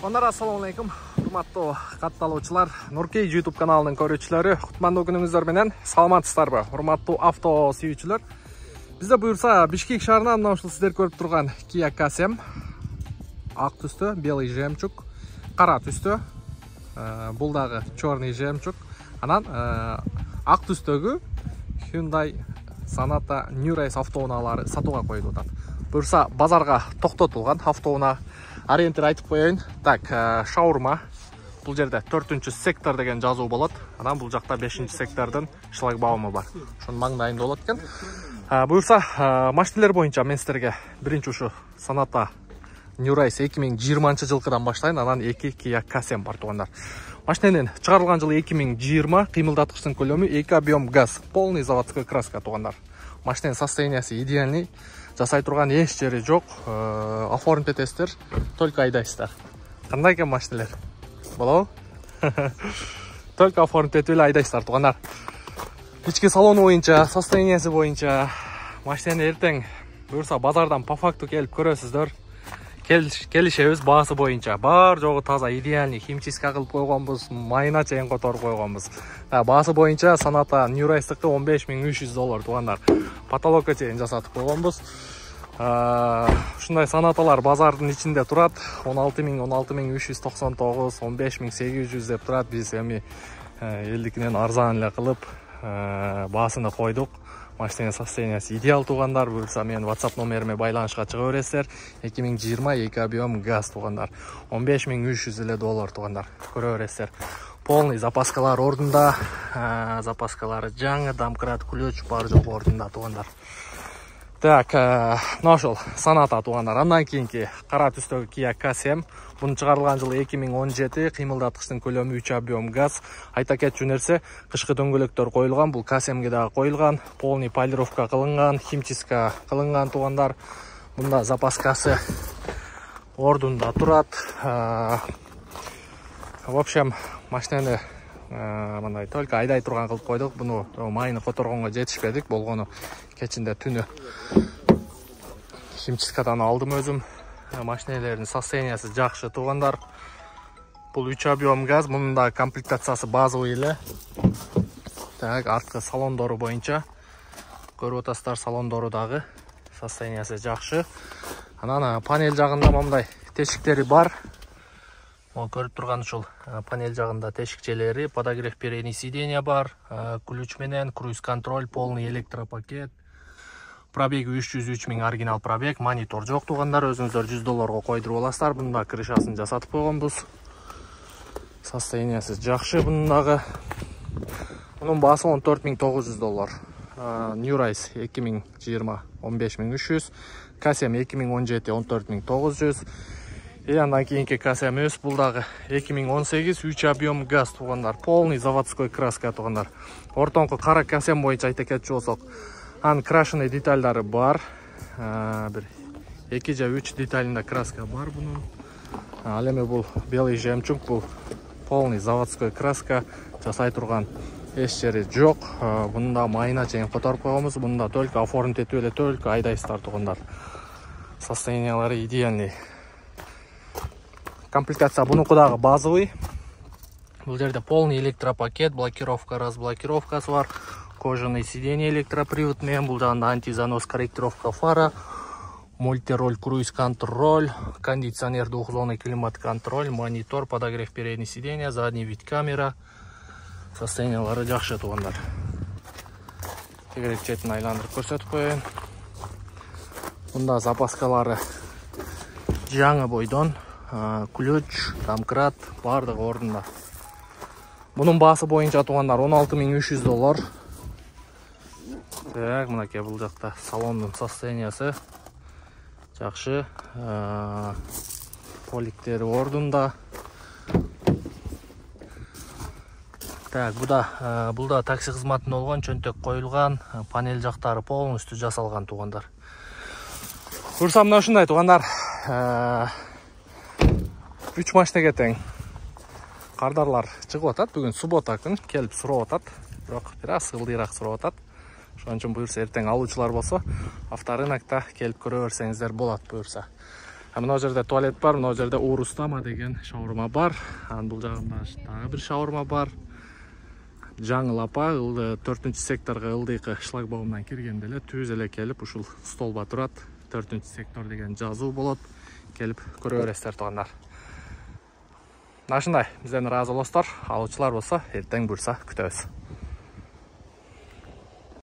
Туугандар, ассаламу алейкум. Урматтуу катталуучулар, Нуркей YouTube каналынын көрүүчүлөрү, кутмандуу күнүңүздөр менен саламатсыздарбы? Урматтуу авто сүйүүчүлөр. Бизде буюрса Бишкек шаарынан мына ушул сиздер көрүп турган Kia K7 ак түстө, белый жемчуг, кара түстө, бул дагы черный жемчуг. Анан ак түстөгү Hyundai Sonata New Race автоунаалары сатууга коюлуп атат. Буюрса базарга токтотулган автоунаа ориентир айтып коеюн. Так, шаурма. Бул жерде 4-сектор деген жазуу болот. Анан бул жакта 5-сектордун шлагбауму бар. Ошонун маңдайында болот экен. Буюрса машинелер боюнча мен сиздерге биринчи ушу Sonata New Race 2020-жылкыдан баштайын, анан 2 Kia K7 бар туугандар. Машиненин чыгарылган жылы 2020, кыймылдаткычтын көлөмү 2 объем газ, полный заводской краска туугандар. Машиненин состояниясы идеальный, жасай турган эч жери жок. Оформить этесиздер, только айдайсыздар. Кандай экен машинелер? Болобу? Только оформить этип эле айдайсыздар туугандар. Ички салону боюнча, состояниясы боюнча машинени эртең буюрса базардан по факту келип көрөсүздөр. Келишебиз баасы боюнча. Бар жогу таза, идеальный, химчистка кылып койгонбуз, майына чейин которуп койгонбуз. Баасы боюнча Sonata New Race'тыкы $15,300 туугандар. Потолокко чейин жасатып койгонбуз. Ушундай Sonatалар базардын ичинде турат. 16,399, 15,800 деп турат. Биз эми элдикинен арзан эле кылып баасыны койдук. Машиненин состояниясы идеал туугандар. Буюрса менин WhatsApp номериме байланышка чыга бересиздер. 2020 2 объем газ туугандар. $15,300 туугандар. Көрө бересиздер. Полный запаскалар ордунда. Запаскалары жаңы, домкрат, ключ бар жок ордунда туугандар. Так, мына ошол Sonata туугандар. Андан кийинки кара түстөгү Kia K7. Бунун чыгарылган жылы 2017, кыймылдаткычтын көлөмү 3 объем газ. Айта кетчү нерсе, кышкы дөңгөлөктөр коюлган, бул K7ге дагы коюлган, полный полировка кылынган, химчистка кылынган туугандар. Мында запаскасы ордунда турат. В общем, машинени мындай только айдай турган кылып койдук. Буну майны которгонго жетишпедик, болгону кечинде түнү химчисткадан алдым өзүм. Машинелердин состояниясы жакшы туугандар. Бул 3 объем газ, мунун да комплектациясы базовый эле. Так, арткы салондору боюнча көрүп атасыздар, салондору дагы состояниясы жакшы. Анан панель жагында мындай тешиктери бар. Көрүп турган ушул панель жагында тешикчелери, подогрев передний сиденья бар, ключ менен, круиз контроль, полный электропакет. Пробеги 303 000 оригинал пробег, монитор жок туугандар, өзүңүздөр $100 койдуруп аласыздар. Бунда крышасын жасатып койгонбуз. Состояниясы жакшы бунун дагы. Мунун баасы $14,900. New Race 2020 15,300, K7 2017 14,900. Андан кийинки K7 бул дагы 2018 3 объем газ туугандар, полный заводской краска туугандар. Ортоңку кара K7 боюнча айта кетчү болсок, крашеный детальдары бар. Бир 2 же 3 деталында краска бар бунун. Ал эми бул белый жемчуг, бул полный заводской краска, жасай турган эч жери жок. Бунда майына чейин которуп койгонбуз. Бунда только оформить этип эле, только айдайсыздар туугандар. Состояниялары идеальный. Комплектация бунуку дагы базовый. Бул жерде полный электропакет, блокировка, разблокировкасы бар. Кожаный сиденье, электропривод менен, бул жагында антизанос, корректировка фара, мультироль, круиз контроль, кондиционер, двухзонный климат контроль, монитор, подогрев передний сиденья, задний вид камера. Состояниялары жакшы туугандар. Тегерек четин айландырып көрсөтүп коеюн. Мында запаскалары жаңы бойдон, ключ, домкрат бардыгы ордунда. Мунун баасы боюнча туугандар $16,300. Так, мынакей бул жакта салондун состояниясы жакшы. Поликтери ордунда. Так, бул да такси кызматында болгон, чөнтөк коюлган, панель жактары полностью жасалган туугандар. Буюрса мына ушундай туугандар. 3 машинеге тең кардарлар чыгып атат. Бүгүн суббота күн, келип сурап атат. Бирок бир аз ылдыйраак сурап атат. Ошон үчүн буюрса эртең алуучулар болсо, авторынокто келип көрө берсеңиздер болот буюрса. Мына жерде туалет бар, мына жерде Орустама деген шаурма бар. Бул жагында дагы бир шаурма бар. Жаңыл апа 4-секторга ылдыйкы шлагбаумдан киргенде эле түз эле келип ушул столба турат. 4-сектор деген жазуу болот. Келип көрө бересиздер туугандар. Нашындай, бизден ыраазы болосуздар. Алуучулар болсо эртең буйрса күтөбүз.